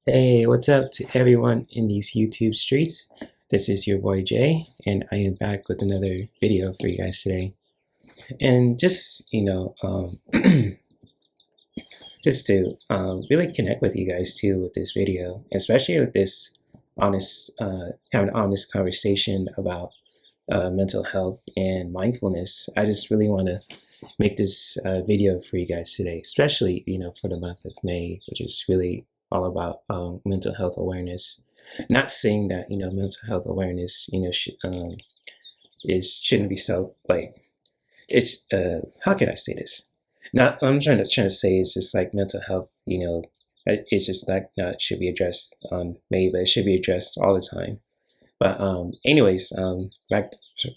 Hey, what's up to everyone in these YouTube streets? This is your boy Jay, and I am back with another video for you guys today. And just, just to really connect with you guys too with this video, especially with this having an honest conversation about mental health and mindfulness. I just really want to make this video for you guys today, especially, for the month of May, which is really all about mental health awareness. Not saying that mental health awareness shouldn't be so like it's how can I say this? Not I'm trying to say is just like mental health. It's just not should be addressed May, but it should be addressed all the time. But anyways,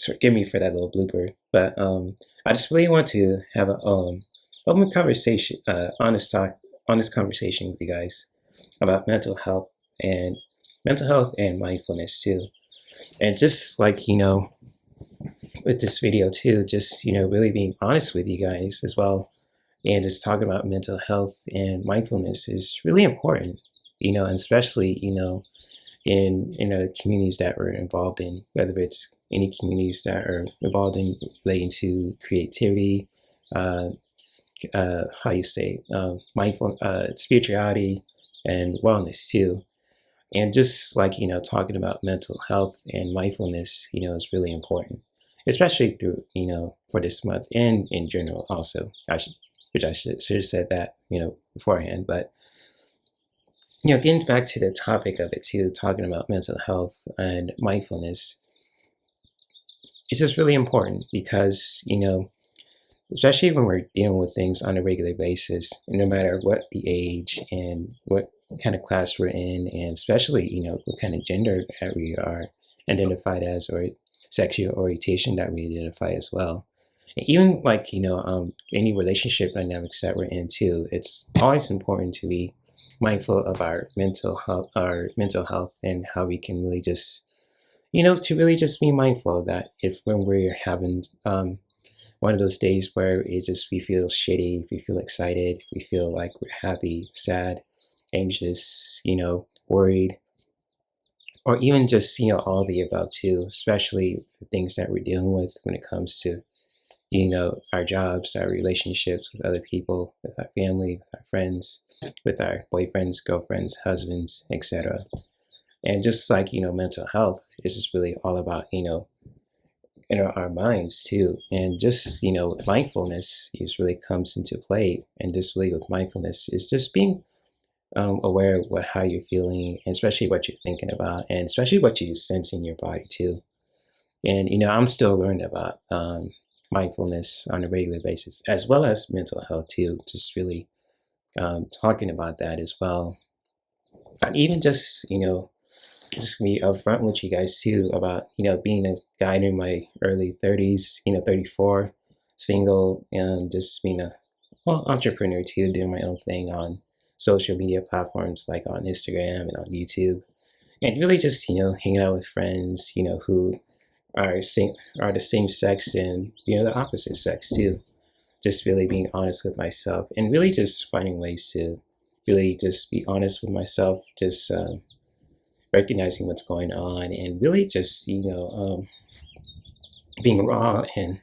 forgive me for that little blooper. But I just really want to have an open conversation, honest conversation with you guys about mental health and mindfulness too. And just like, with this video too, just, really being honest with you guys as well. And just talking about mental health and mindfulness is really important, and especially, in communities that we're involved in, whether it's any communities that are involved in relating to creativity, mindful, spirituality, and wellness too. And just like, talking about mental health and mindfulness, is really important, especially through, for this month and in general also. I should have said that, beforehand. But, getting back to the topic of it too, talking about mental health and mindfulness, it's just really important because, especially when we're dealing with things on a regular basis, no matter what the age and what kind of class we're in, and especially, what kind of gender that we are identified as, or sexual orientation that we identify as well. And even like, any relationship dynamics that we're in too, it's always important to be mindful of our mental health and how we can really just, to really just be mindful of that when we're having one of those days where it's just we feel shitty, we feel excited, we feel like we're happy, sad, anxious, worried, or even just, all the above too, especially for things that we're dealing with when it comes to, our jobs, our relationships with other people, with our family, with our friends, with our boyfriends, girlfriends, husbands, etc. And just like, mental health is just really all about, our minds too. And just, with mindfulness is really comes into play. And just really with mindfulness is just being aware of how you're feeling, and especially what you're thinking about, and especially what you sense in your body too. And I'm still learning about mindfulness on a regular basis, as well as mental health too. Just really talking about that as well. And even just be upfront with you guys too about, being a guy in my early 30s, 34, single, and just being a entrepreneur too, doing my own thing on social media platforms like on Instagram and on YouTube. And really just, hanging out with friends, who are the same sex and, the opposite sex too. Just really being honest with myself and really just finding ways to really just be honest with myself, just recognizing what's going on and really just, being raw and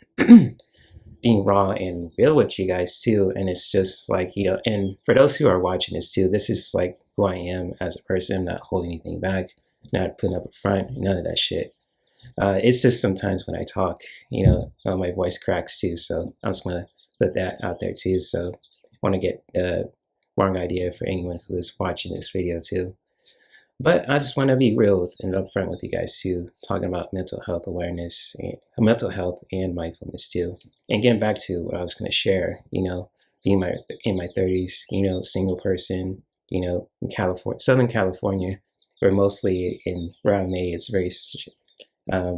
being raw and real with you guys too. And it's just like, and for those who are watching this too, this is like who I am as a person, not holding anything back, not putting up a front, none of that shit. It's just sometimes when I talk, my voice cracks too. So I'm just going to put that out there too. So I want to get the wrong idea for anyone who is watching this video too. But I just want to be real and upfront with you guys too, talking about mental health awareness, and mental health and mindfulness too. And getting back to what I was going to share, being in my 30s, single person, in California, Southern California, where mostly around May, it's very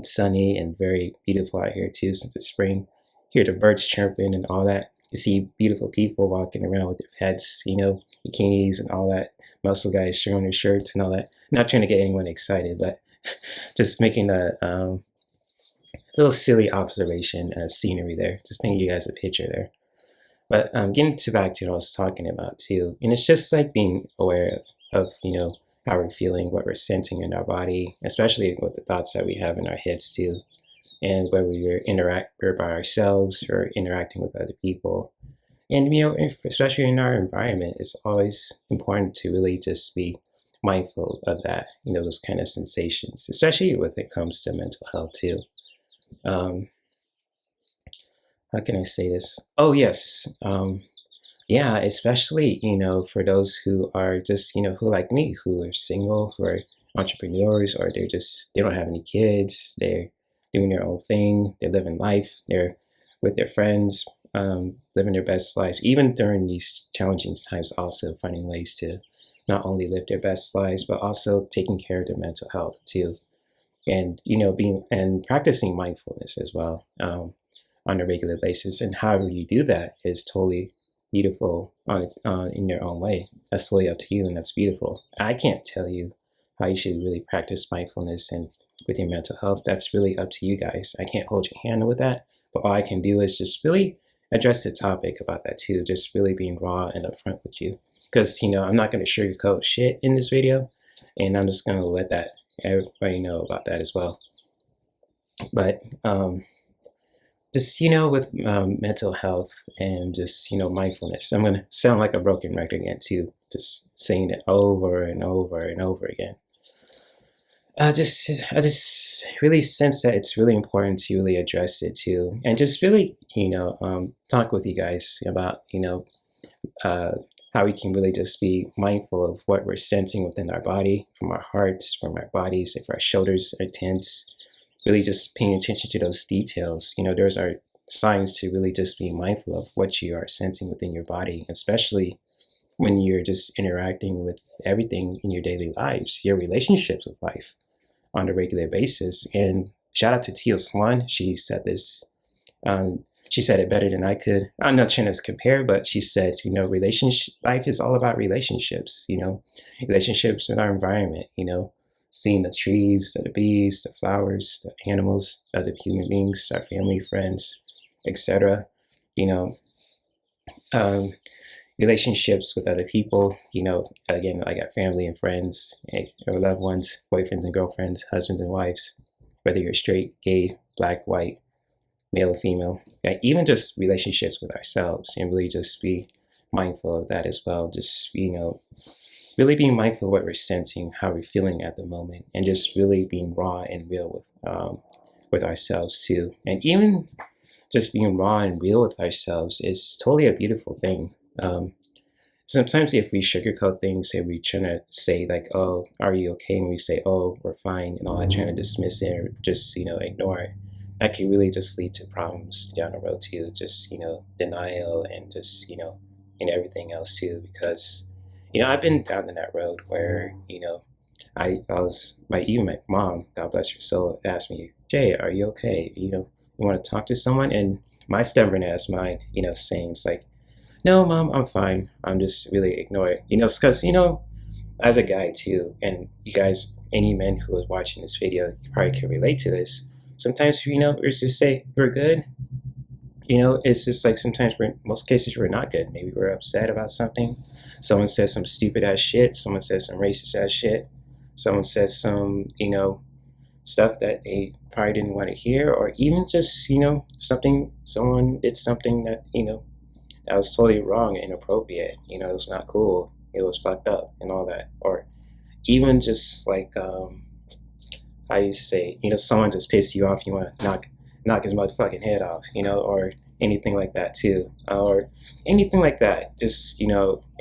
sunny and very beautiful out here too since it's spring. Hear the birds chirping and all that. You see beautiful people walking around with their pets, bikinis and all that. Muscle guys showing their shirts and all that. Not trying to get anyone excited, but just making a little silly observation as scenery there. Just painting you guys a picture there. But getting back to what I was talking about too. And it's just like being aware of how we're feeling, what we're sensing in our body, especially with the thoughts that we have in our heads too. And whether we're by ourselves or interacting with other people. And, especially in our environment, it's always important to really just be mindful of that, those kind of sensations, especially when it comes to mental health too. How can I say this? Oh, yes. Yeah, especially, for those who are just, who like me, who are single, who are entrepreneurs, or they don't have any kids, they're doing their own thing, they're living life, they're with their friends, living their best lives, even during these challenging times, also finding ways to not only live their best lives, but also taking care of their mental health too. And, and practicing mindfulness as well on a regular basis. And however you do that is totally beautiful in your own way. That's totally up to you, and that's beautiful. I can't tell you how you should really practice mindfulness and with your mental health. That's really up to you guys. I can't hold your hand with that, but all I can do is just really address the topic about that too, just really being raw and upfront with you. Because, I'm not going to sugarcoat shit in this video, and I'm just going to let that everybody know about that as well. But just, with mental health and just, mindfulness, I'm going to sound like a broken record again too, just saying it over and over and over again. I just really sense that it's really important to really address it too, and just really, talk with you guys about, how we can really just be mindful of what we're sensing within our body, from our hearts, from our bodies, if our shoulders are tense, really just paying attention to those details. Those are signs to really just be mindful of what you are sensing within your body, especially when you're just interacting with everything in your daily lives, your relationships with life on a regular basis. And shout out to Teal Swan. She said this. She said it better than I could. I'm not trying to compare, but she said, relationship life is all about relationships. Relationships in our environment. Seeing the trees, the bees, the flowers, the animals, other human beings, our family, friends, etc. Relationships with other people, again, I got family and friends or loved ones, boyfriends and girlfriends, husbands and wives, whether you're straight, gay, black, white, male or female, even just relationships with ourselves, and really just be mindful of that as well. Just, really being mindful of what we're sensing, how we're feeling at the moment, and just really being raw and real with ourselves too. And even just being raw and real with ourselves is totally a beautiful thing. Sometimes if we sugarcoat things and we trying to say like, oh, are you okay? And we say, oh, we're fine and all that, trying to dismiss it or just, ignore it. that can really just lead to problems down the road too. Just, denial and just, and everything else too. Because, I've been down in that road where, I was, even my mom, God bless her soul, asked me, Jay, are you okay? You want to talk to someone? And my stubborn ass mind, saying it's like, no, mom, I'm fine. I'm just really ignore it. Because, as a guy too, and you guys, any men who are watching this video probably can relate to this. Sometimes, we just say we're good. It's just like sometimes most cases we're not good. Maybe we're upset about something. Someone says some stupid ass shit. Someone says some racist ass shit. Someone says some, stuff that they probably didn't want to hear, or even just, someone did something that, that was totally wrong and inappropriate. It was not cool. It was fucked up and all that. Or even just like, how you say, someone just pissed you off. You want to knock his motherfucking head off, or anything like that too, or anything like that. Just,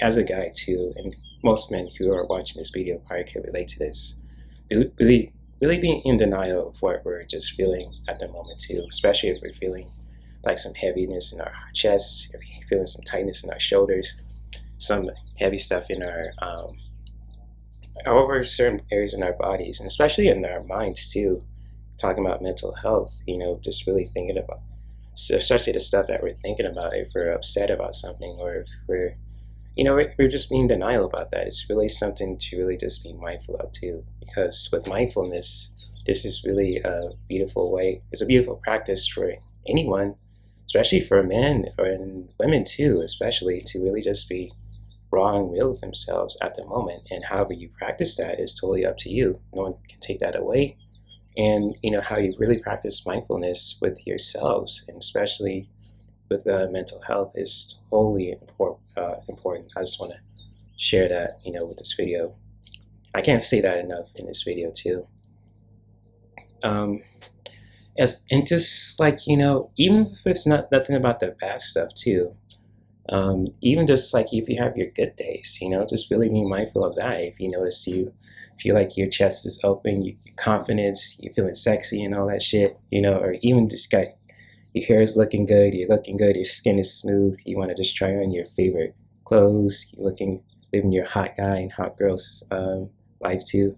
as a guy too, and most men who are watching this video probably can relate to this. Really being in denial of what we're just feeling at the moment too, especially if we're feeling like some heaviness in our chest, if we're feeling some tightness in our shoulders, some heavy stuff in our over certain areas in our bodies, and especially in our minds too. Talking about mental health, just really thinking about, especially the stuff that we're thinking about. If we're upset about something, or if we're just being denial about that. It's really something to really just be mindful of too. Because with mindfulness, this is really a beautiful way. It's a beautiful practice for anyone, especially for men and women too, especially to really just be raw and real with themselves at the moment. And however you practice that is totally up to you. No one can take that away. And how you really practice mindfulness with yourselves, and especially with mental health, is totally important. I just want to share that, with this video. I can't say that enough in this video too. And just like, even if it's nothing about the bad stuff too, even just like if you have your good days, just really be mindful of that. If you notice you feel like your chest is open, your confidence, you're feeling sexy and all that shit, or even just got your hair is looking good, you're looking good, your skin is smooth, you want to just try on your favorite clothes, you're living your hot guy and hot girl's life too.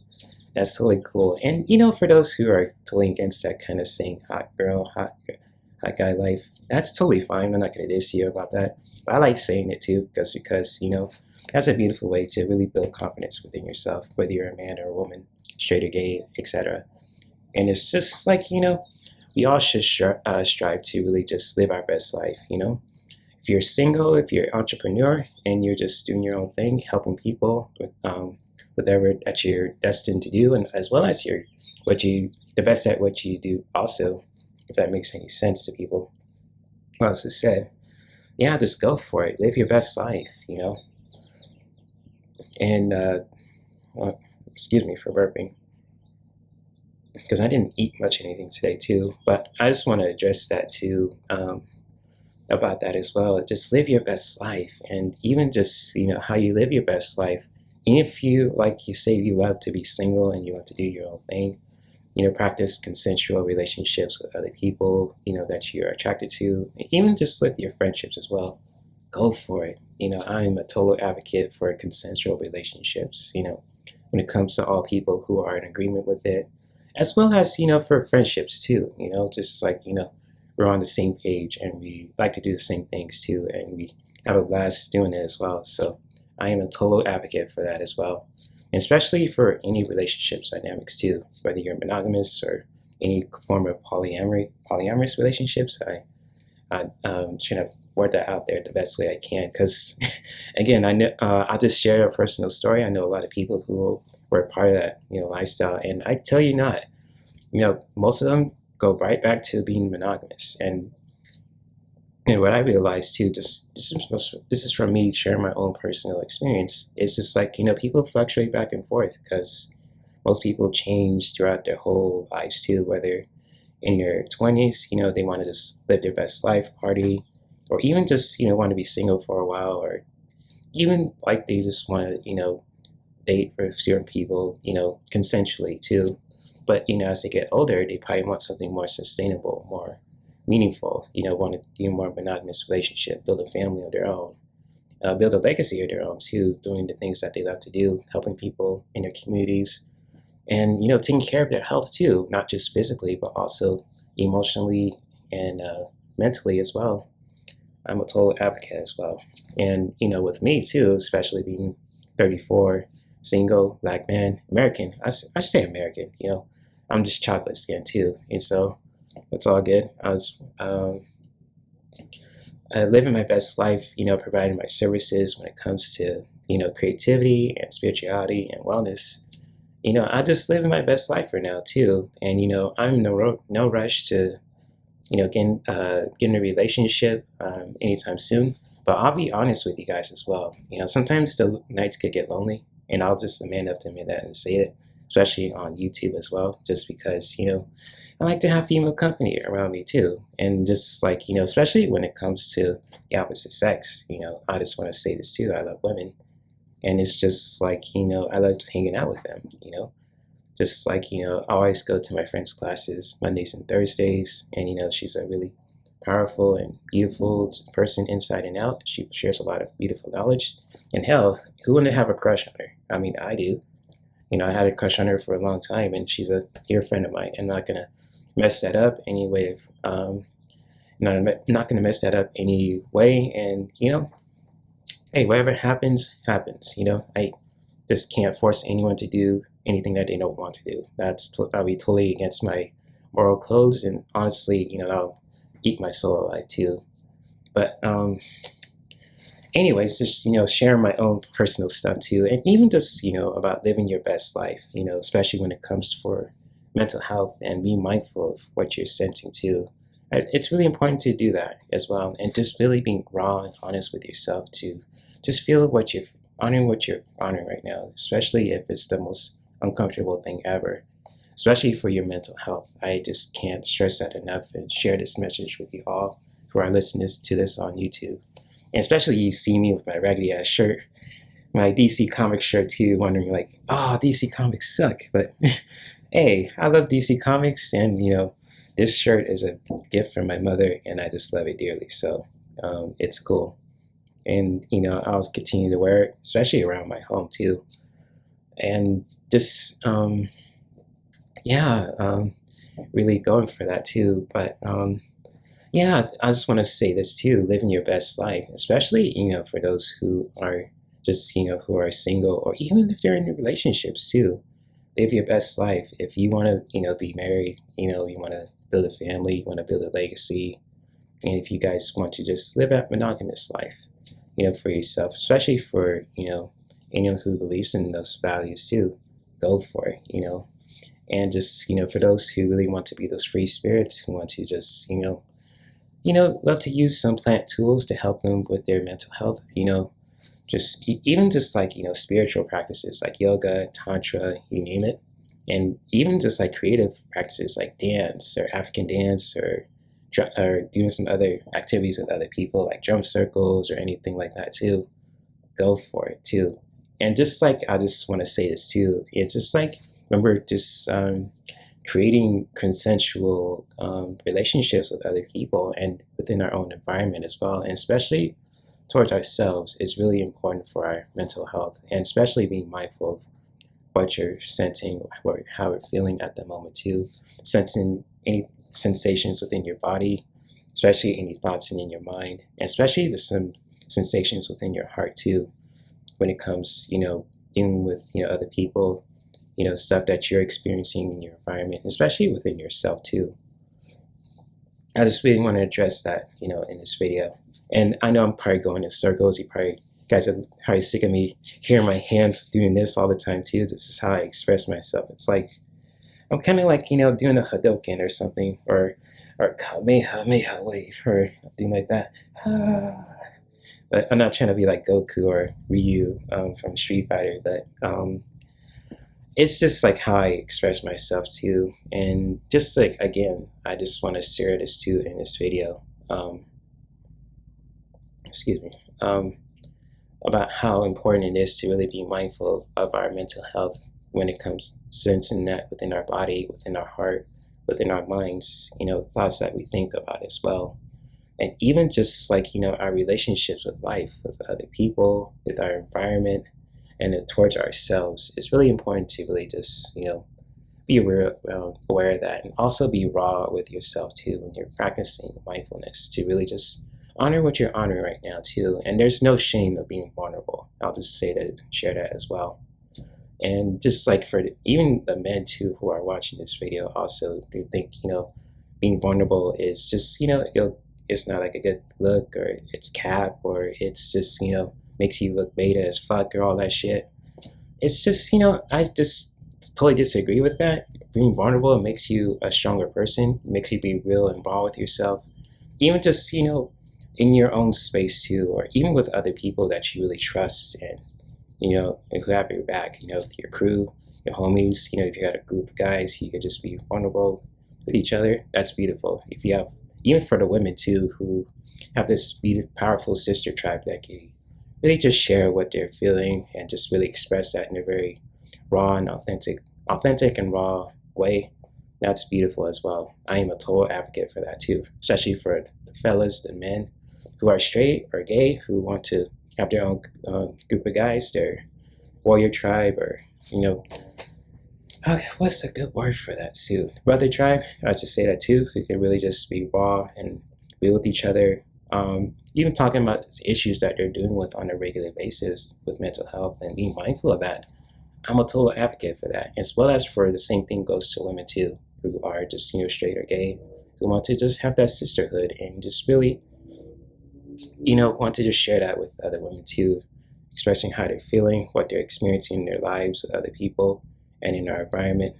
That's totally cool. And for those who are totally against that kind of saying hot girl, hot guy life, that's totally fine. I'm not going to diss you about that. But I like saying it too, because that's a beautiful way to really build confidence within yourself, whether you're a man or a woman, straight or gay, etc. And it's just like, we all should strive to really just live our best life, If you're single, if you're an entrepreneur, and you're just doing your own thing, helping people with whatever that you're destined to do, and as well as the best at what you do also, if that makes any sense to people. As I said, yeah, just go for it. Live your best life, And, excuse me for burping, because I didn't eat much anything today too, but I just want to address that too, about that as well. Just live your best life, and even just, how you live your best life. And if you, like you say, you love to be single and you want to do your own thing, practice consensual relationships with other people, that you're attracted to, even just with your friendships as well. Go for it. I'm a total advocate for consensual relationships, when it comes to all people who are in agreement with it, as well as, for friendships too, just like, we're on the same page and we like to do the same things too, and we have a blast doing it as well. So I am a total advocate for that as well. And especially for any relationships dynamics too, whether you're monogamous or any form of polyamorous relationships. I'm trying to word that out there the best way I can, because again, I know I'll just share a personal story. I know a lot of people who were a part of that lifestyle, and I tell you not, most of them go right back to being monogamous. And what I realized too, this is from me sharing my own personal experience. It's just like, people fluctuate back and forth, because most people change throughout their whole lives too, whether in their 20s, they want to just live their best life, party, or even just, want to be single for a while, or even like they just want to, date with certain people, consensually too. But, as they get older, they probably want something more sustainable, more meaningful, want to do a more monogamous relationship, build a family of their own, build a legacy of their own too, doing the things that they love to do, helping people in their communities, and, taking care of their health too, not just physically, but also emotionally and mentally as well. I'm a total advocate as well. And, with me too, especially being 34, single, black man, American, I say American, I'm just chocolate skin too. And so it's all good. I was living my best life, providing my services when it comes to, creativity and spirituality and wellness. I just living my best life for now too. And, I'm no rush to, get in a relationship anytime soon. But I'll be honest with you guys as well. Sometimes the nights could get lonely, and I'll just man up to admit that and say it, especially on YouTube as well, just because, I like to have female company around me too. And just like, especially when it comes to the opposite sex, I just want to say this too. I love women. And it's just like, I love hanging out with them, just like, I always go to my friend's classes Mondays and Thursdays. And, she's a really powerful and beautiful person inside and out. She shares a lot of beautiful knowledge. And hell, who wouldn't have a crush on her? I mean, I do. I had a crush on her for a long time, and she's a dear friend of mine. I'm not going to mess that up anyway. Not going to mess that up anyway. And, hey, whatever happens, happens. I just can't force anyone to do anything that they don't want to do. That'll be totally against my moral codes. And honestly, that'll eat my soul alive too. But anyways, just, sharing my own personal stuff too. And even just, about living your best life, especially when it comes for mental health and being mindful of what you're sensing too. It's really important to do that as well. And just really being raw and honest with yourself to just feel what you're honoring right now, especially if it's the most uncomfortable thing ever, especially for your mental health. I just can't stress that enough and share this message with you all who are listening to this on YouTube. And especially you see me with my raggedy ass shirt, my DC Comics shirt too, wondering like, oh, DC Comics suck. But hey, I love DC Comics, and this shirt is a gift from my mother, and I just love it dearly. So it's cool. And, I'll continue to wear it, especially around my home too. And just, really going for that too. But, I just want to say this too, living your best life, especially, for those who are just, who are single, or even if they're in relationships too. Live your best life. If you want to, be married, you want to build a family, you want to build a legacy. And if you guys want to just live a monogamous life, for yourself, especially for, anyone who believes in those values too, go for it, and just, for those who really want to be those free spirits who want to just, love to use some plant tools to help them with their mental health, just even just like, spiritual practices like yoga, tantra, you name it. And even just like creative practices like dance or African dance, or doing some other activities with other people like drum circles or anything like that too. Go for it too. And just like, I just want to say this too, it's just like, remember just creating consensual relationships with other people and within our own environment as well. And especially towards ourselves is really important for our mental health, and especially being mindful of what you're sensing, or how you're feeling at the moment too, sensing any sensations within your body, especially any thoughts in your mind, and especially some sensations within your heart too, when it comes, dealing with, other people, stuff that you're experiencing in your environment, especially within yourself too. I just really want to address that, in this video. And I know I'm probably going in circles. Guys are probably sick of me hearing my hands doing this all the time too. This is how I express myself. It's like, I'm kind of like, doing a Hadoken or something, or Kamehameha wave, or something like that. But I'm not trying to be like Goku or Ryu from Street Fighter, but it's just like how I express myself too. And just like, again, I just want to share this too in this video. About how important it is to really be mindful of our mental health, when it comes sensing that within our body, within our heart, within our minds, thoughts that we think about as well. And even just like, our relationships with life, with other people, with our environment, and towards ourselves, it's really important to really just, be aware of that, and also be raw with yourself too when you're practicing mindfulness, to really just honor what you're honoring right now too. And there's no shame of being vulnerable. I'll just say that, share that as well. And just like for even the men too who are watching this video, also they think being vulnerable is just it's not like a good look, or it's cap, or it's just makes you look beta as fuck, or all that shit. It's just I just totally disagree with that. Being vulnerable makes you a stronger person, makes you be real and raw with yourself, even just in your own space too, or even with other people that you really trust, and and who have your back, with your crew, your homies. If you got a group of guys, you could just be vulnerable with each other. That's beautiful. If you have, even for the women too, who have this powerful sister tribe that can really just share what they're feeling and just really express that in a very raw and authentic and raw way. That's beautiful as well. I am a total advocate for that too, especially for the fellas, the men who are straight or gay, who want to have their own group of guys, their warrior tribe, or what's a good word for that too? Brother tribe. I just say that too. We can really just be raw and be with each other. Even talking about issues that they're dealing with on a regular basis with mental health, and being mindful of that. I'm a total advocate for that, as well as for the same thing goes to women too, who are just straight or gay, who want to just have that sisterhood and just really want to just share that with other women too, expressing how they're feeling, what they're experiencing in their lives with other people and in our environment.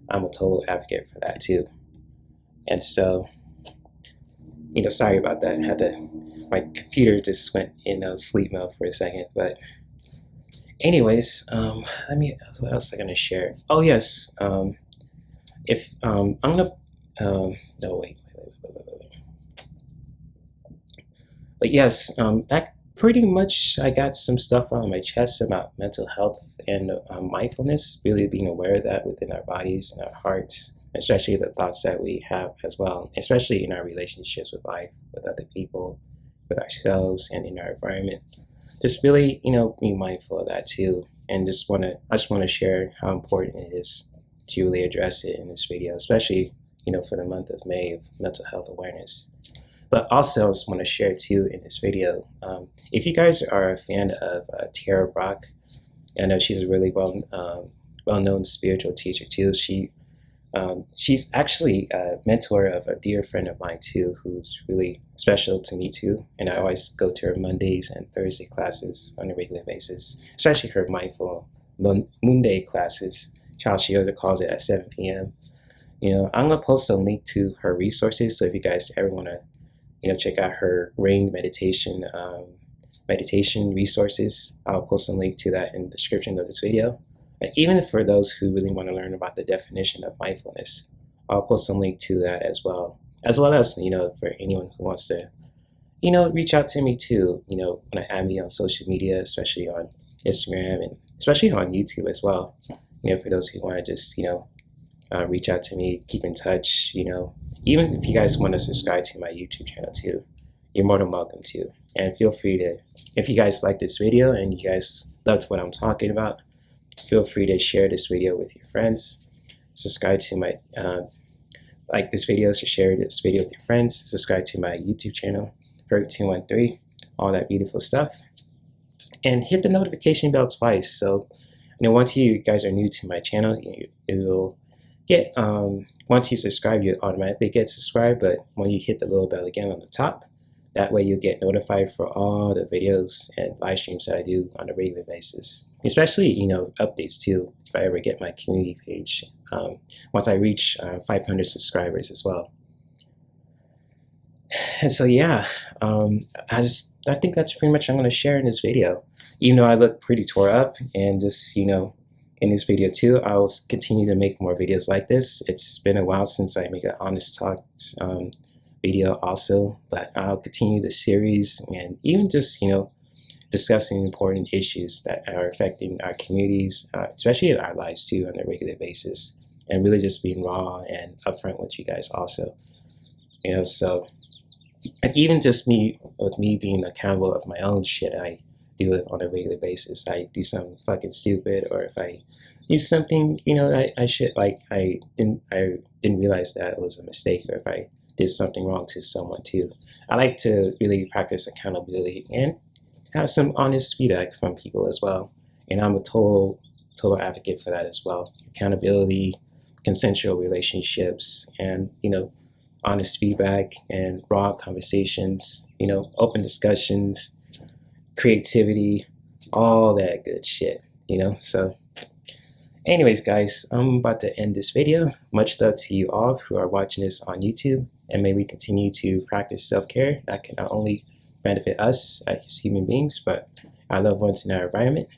I'm a total advocate for that too. And so, sorry about that. My computer just went in sleep mode for a second, but anyways, what else am I gonna share? Oh yes, if I'm gonna, no wait. But yes, that pretty much, I got some stuff on my chest about mental health and mindfulness, really being aware of that within our bodies and our hearts, especially the thoughts that we have as well, especially in our relationships with life, with other people, with ourselves, and in our environment. Just really, be mindful of that too. And I just want to share how important it is to really address it in this video, especially, for the month of May of mental health awareness. But also, I just want to share too in this video, if you guys are a fan of Tara Brach, I know she's a really well-known spiritual teacher too. She's actually a mentor of a dear friend of mine too, who's really special to me too. And I always go to her Mondays and Thursday classes on a regular basis, especially her mindful Moon Day classes. She also calls it at 7 p.m. I'm gonna post a link to her resources, so if you guys ever want to check out her R.A.I.N meditation resources, I'll post a link to that in the description of this video. And even for those who really want to learn about the definition of mindfulness, I'll post a link to that as well as for anyone who wants to reach out to me too, when I add me on social media, especially on Instagram, and especially on YouTube as well, for those who want to just reach out to me, keep in touch, even if you guys want to subscribe to my YouTube channel too, you're more than welcome to. And feel free to, if you guys like this video and you guys loved what I'm talking about, feel free to share this video with your friends. Subscribe to my, like this video, so share this video with your friends. Subscribe to my YouTube channel, Herc213, all that beautiful stuff. And hit the notification bell twice. So, once you guys are new to my channel, it will get, once you subscribe, you automatically get subscribed. But when you hit the little bell again on the top, that way you'll get notified for all the videos and live streams that I do on a regular basis. Especially, updates too, if I ever get my community page, once I reach 500 subscribers as well. And so, yeah, I think that's pretty much what I'm going to share in this video. Even though I look pretty tore up, and just, in this video too, I will continue to make more videos like this. It's been a while since I make an honest talks video also, but I'll continue the series, and even just, discussing important issues that are affecting our communities, especially in our lives too, on a regular basis, and really just being raw and upfront with you guys also. So like even just me being accountable of my own shit I do it on a regular basis. I do something fucking stupid, or if I do something, I should I didn't realize that it was a mistake, or if I did something wrong to someone too. I like to really practice accountability and have some honest feedback from people as well. And I'm a total advocate for that as well. Accountability, consensual relationships, and honest feedback and raw conversations, open discussions, creativity, all that good shit, So anyways, guys, I'm about to end this video. Much love to you all who are watching this on YouTube, and may we continue to practice self-care that can not only benefit us as human beings, but our loved ones in our environment.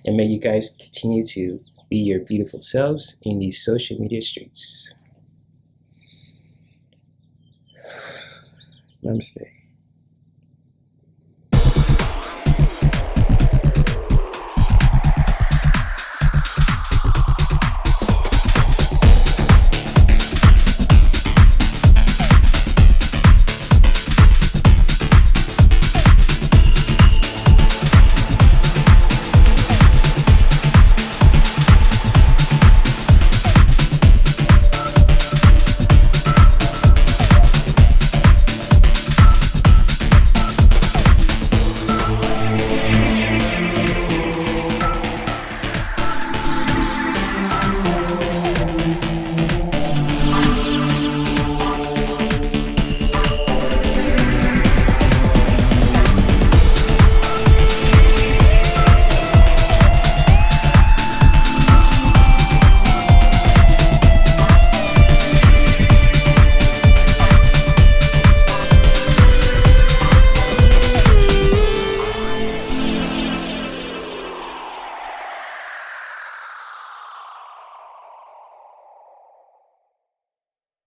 And may you guys continue to be your beautiful selves in these social media streets. Namaste.